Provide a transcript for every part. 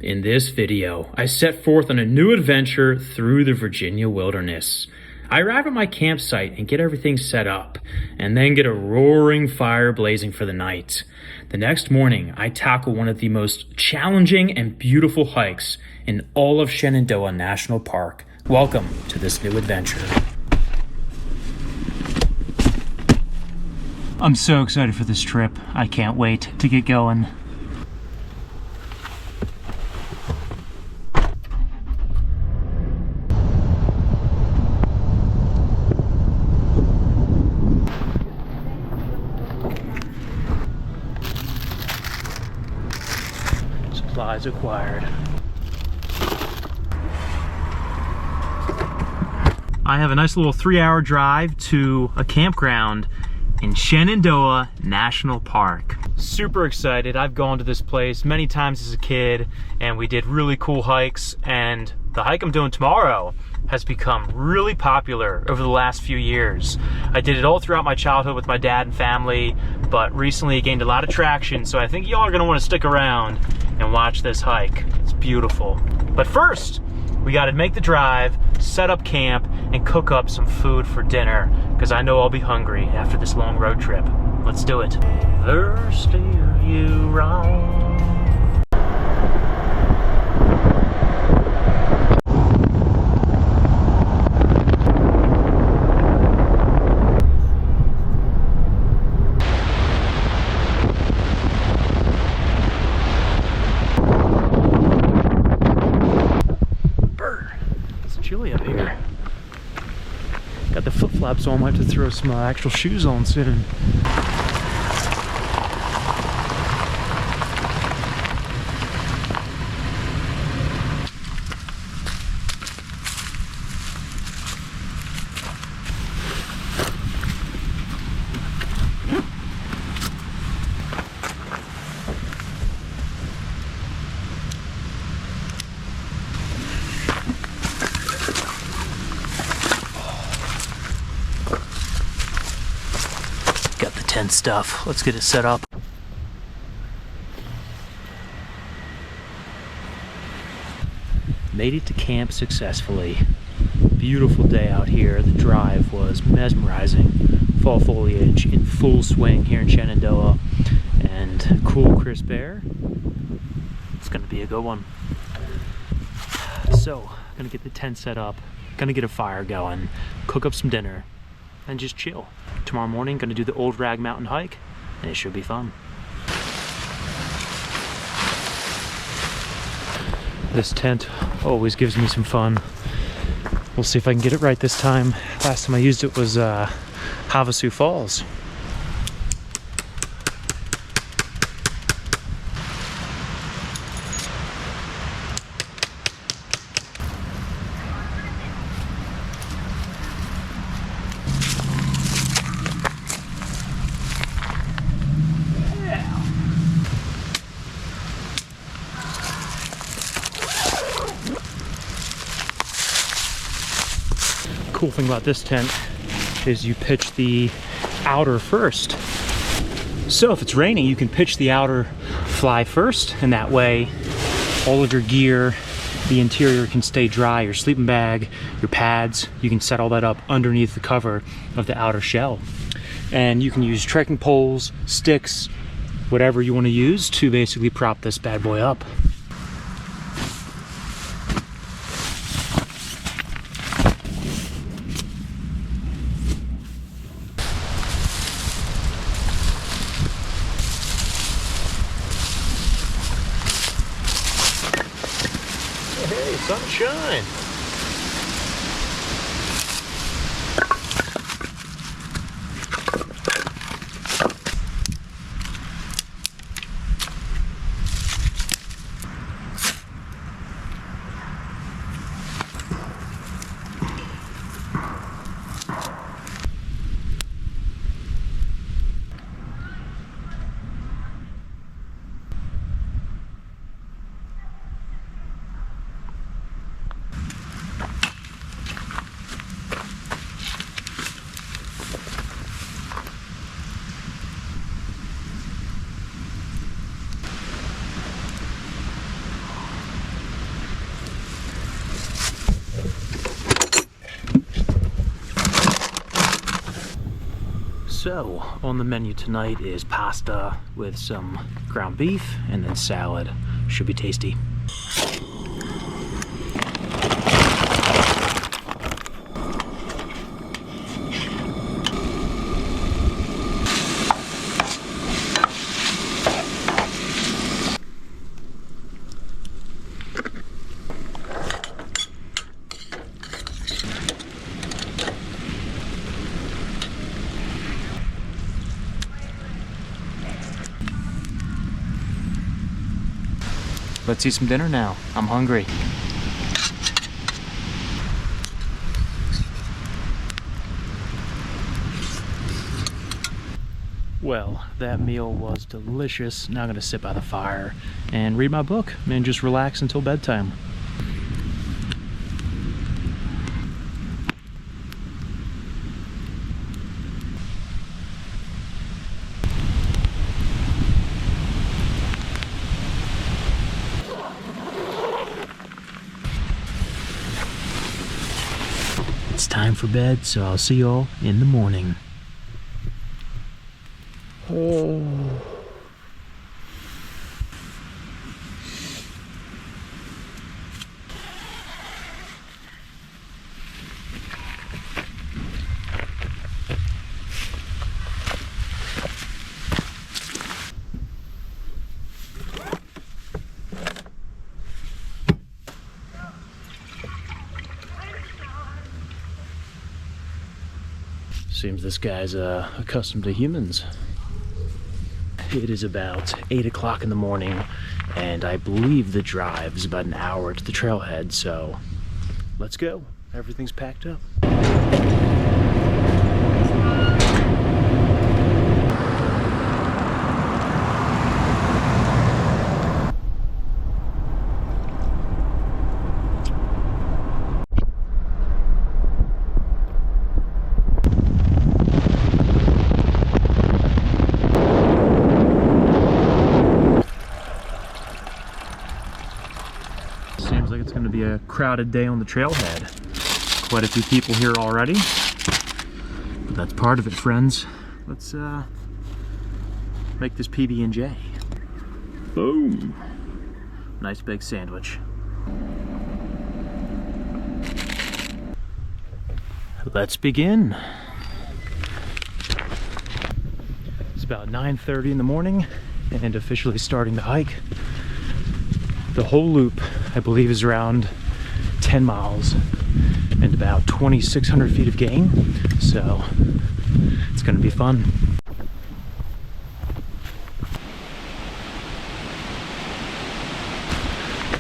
In this video, I set forth on a new adventure through the Virginia wilderness. I arrive at my campsite and get everything set up, and then get a roaring fire blazing for the night. The next morning, I tackle one of the most challenging and beautiful hikes in all of Shenandoah National Park. Welcome to this new adventure. I'm so excited for this trip. I can't wait to get going. Supplies acquired. I have a nice little 3-hour drive to a campground in Shenandoah National Park. Super excited. I've gone to this place many times as a kid, and we did really cool hikes, and the hike I'm doing tomorrow has become really popular over the last few years. I did it all throughout my childhood with my dad and family, but recently it gained a lot of traction, so I think y'all are gonna wanna stick around and watch this hike. It's beautiful. But first, we gotta make the drive, set up camp, and cook up some food for dinner, because I know I'll be hungry after this long road trip. Let's do it. Thirsty are you wrong? Chilly up here. Got the flip-flops on, might have to throw some actual shoes on soon. Tent stuff. Let's get it set up. Made it to camp successfully. Beautiful day out here. The drive was mesmerizing. Fall foliage in full swing here in Shenandoah, and cool crisp air. It's gonna be a good one. So, gonna get the tent set up, gonna get a fire going, cook up some dinner, and just chill. Tomorrow morning, gonna do the Old Rag Mountain hike, and it should be fun. This tent always gives me some fun. We'll see if I can get it right this time. Last time I used it was Havasu Falls. Cool thing about this tent is you pitch the outer first. So if it's raining, you can pitch the outer fly first, and that way all of your gear, the interior can stay dry, your sleeping bag, your pads, you can set all that up underneath the cover of the outer shell. And you can use trekking poles, sticks, whatever you want to use to basically prop this bad boy up. Hey, sunshine! So, on the menu tonight is pasta with some ground beef and then salad. Should be tasty. Let's eat some dinner now. I'm hungry. Well, that meal was delicious. Now I'm gonna sit by the fire and read my book and just relax until bedtime. It's time for bed, so I'll see y'all in the morning. Oh. Seems this guy's accustomed to humans. It is about 8 o'clock in the morning, and I believe the drive is about an hour to the trailhead, so let's go. Everything's packed up. Seems like it's going to be a crowded day on the trailhead. Quite a few people here already. But that's part of it, friends. Let's make this PB&J. Boom. Nice big sandwich. Let's begin. It's about 9:30 in the morning and officially starting the hike. The whole loop, I believe, is around 10 miles and about 2,600 feet of gain, so it's gonna be fun.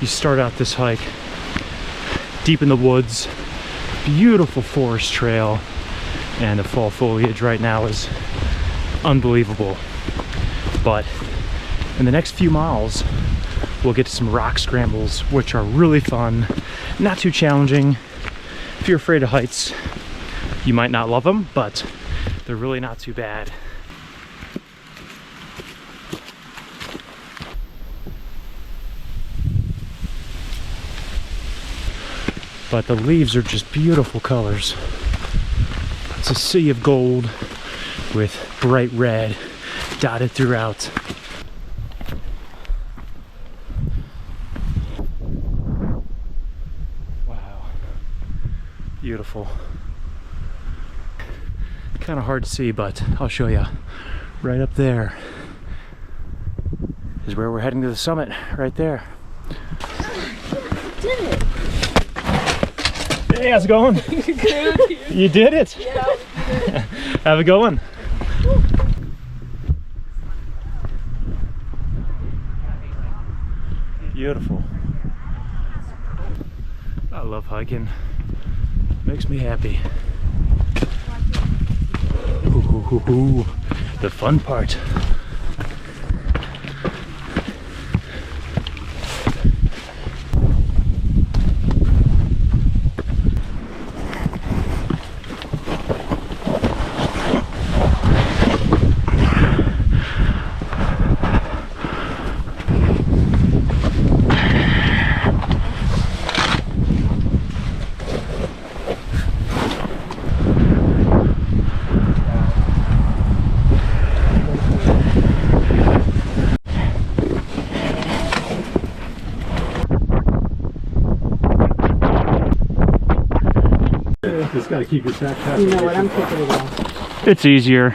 You start out this hike deep in the woods, beautiful forest trail, and the fall foliage right now is unbelievable. But in the next few miles, we'll get to some rock scrambles, which are really fun, not too challenging. If you're afraid of heights, you might not love them, but they're really not too bad. But the leaves are just beautiful colors. It's a sea of gold with bright red dotted throughout. Beautiful. Kind of hard to see, but I'll show you. Right up there is where we're heading to the summit, right there. Did it. Hey, how's it going? Good. You did it? Yeah, we did it. Have a good one. Beautiful. I love hiking. Makes me happy. Ooh, the fun part. just got to keep your backpack. You know what? I'm taking it off. It's easier.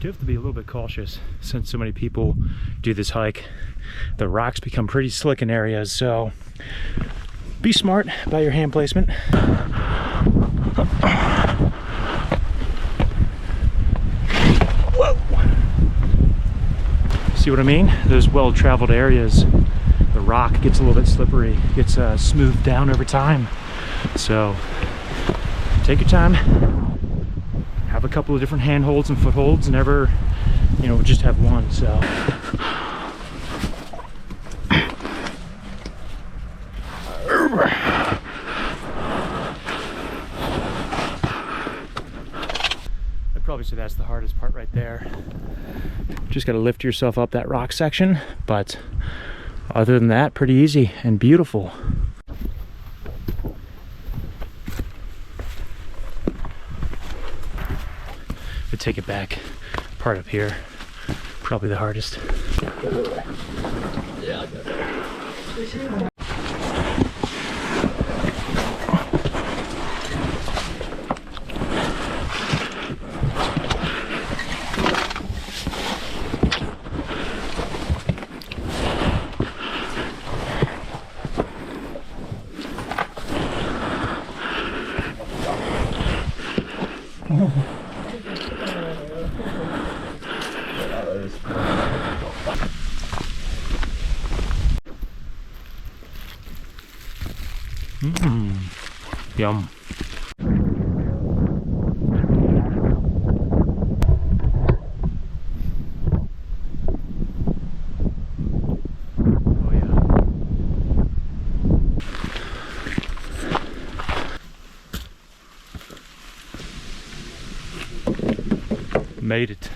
You have to be a little bit cautious since so many people do this hike. The rocks become pretty slick in areas, so be smart about your hand placement. Whoa! See what I mean? Those well-traveled areas, the rock gets a little bit slippery, gets smoothed down over time. So take your time. Have a couple of different handholds and footholds, never, you know, just have one. So I'd probably say that's the hardest part right there. Just got to lift yourself up that rock section, but other than that, pretty easy and beautiful. But take it back, part up here, probably the hardest. Yeah, I got that. Yum. Oh yeah. Made it.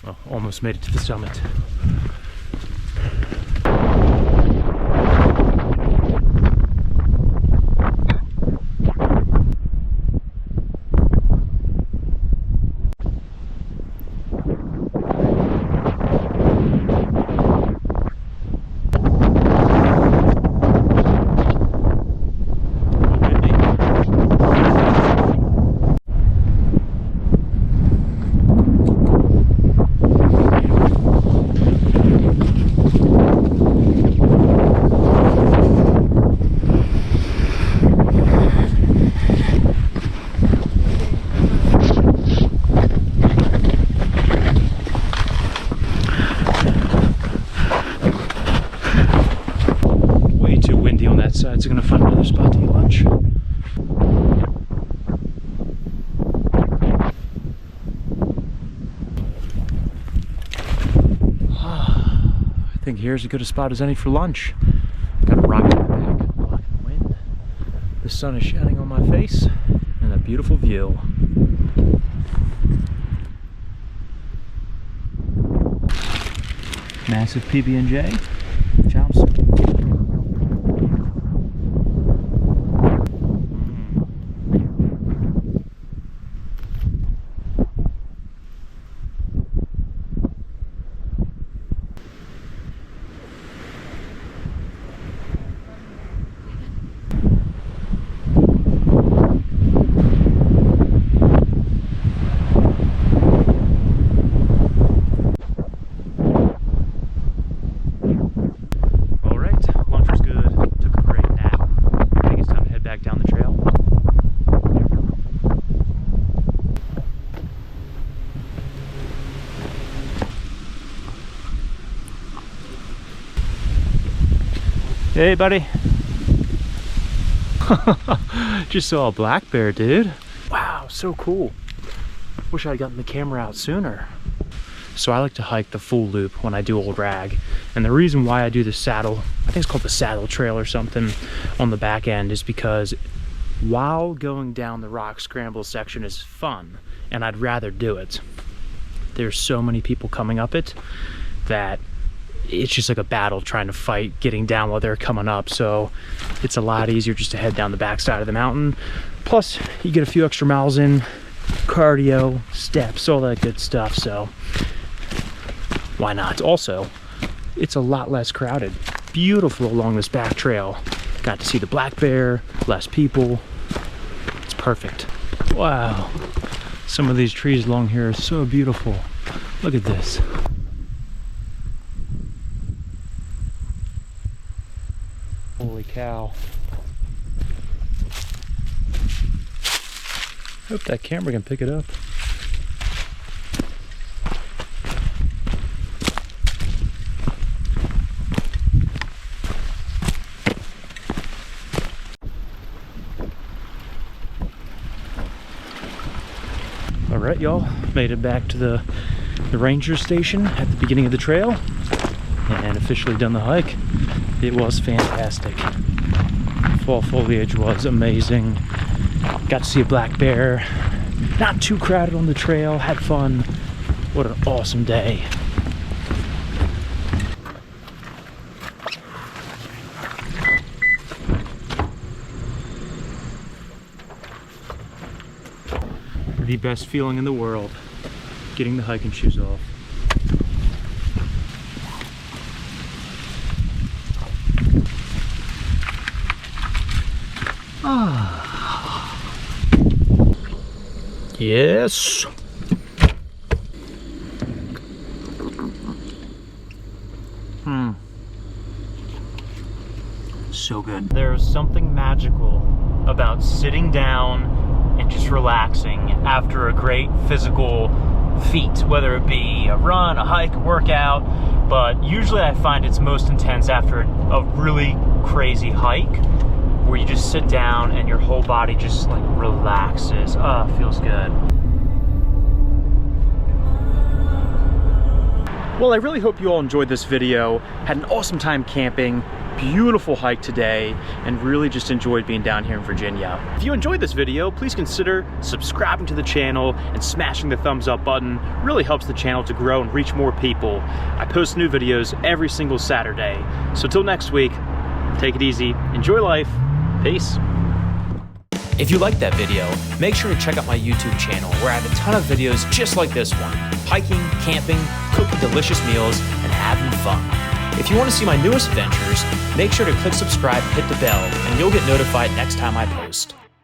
Well, almost made it to the summit. It's gonna find another spot to eat lunch. I think here's as good a spot as any for lunch. Got a rock in my back, blocking the wind. The sun is shining on my face, and a beautiful view. Massive PB&J. Chops. Hey, buddy. Just saw a black bear, dude. Wow, so cool. Wish I'd gotten the camera out sooner. So I like to hike the full loop when I do Old Rag. And the reason why I do the saddle, I think it's called the saddle trail or something, on the back end is because while going down the rock scramble section is fun, and I'd rather do it, there's so many people coming up it that it's just like a battle trying to fight getting down while they're coming up. So it's a lot easier just to head down the backside of the mountain. Plus you get a few extra miles in, cardio, steps, all that good stuff. So why not? Also, it's a lot less crowded. Beautiful along this back trail. Got to see the black bear, less people. It's perfect. Wow. Some of these trees along here are so beautiful. Look at this. Holy cow. Hope that camera can pick it up. All right, y'all, made it back to the ranger station at the beginning of the trail and officially done the hike. It was fantastic. Fall foliage was amazing. Got to see a black bear. Not too crowded on the trail, had fun. What an awesome day. The best feeling in the world, getting the hiking shoes off. Yes. So good. There's something magical about sitting down and just relaxing after a great physical feat, whether it be a run, a hike, a workout. But usually I find it's most intense after a really crazy hike, where you just sit down and your whole body just like relaxes. It feels good. Well, I really hope you all enjoyed this video. Had an awesome time camping, beautiful hike today, and really just enjoyed being down here in Virginia. If you enjoyed this video, please consider subscribing to the channel and smashing the thumbs up button. It really helps the channel to grow and reach more people. I post new videos every single Saturday. So till next week, take it easy, enjoy life, peace. If you liked that video, make sure to check out my YouTube channel where I have a ton of videos just like this one. Hiking, camping, cooking delicious meals, and having fun. If you want to see my newest adventures, make sure to click subscribe and hit the bell, and you'll get notified next time I post.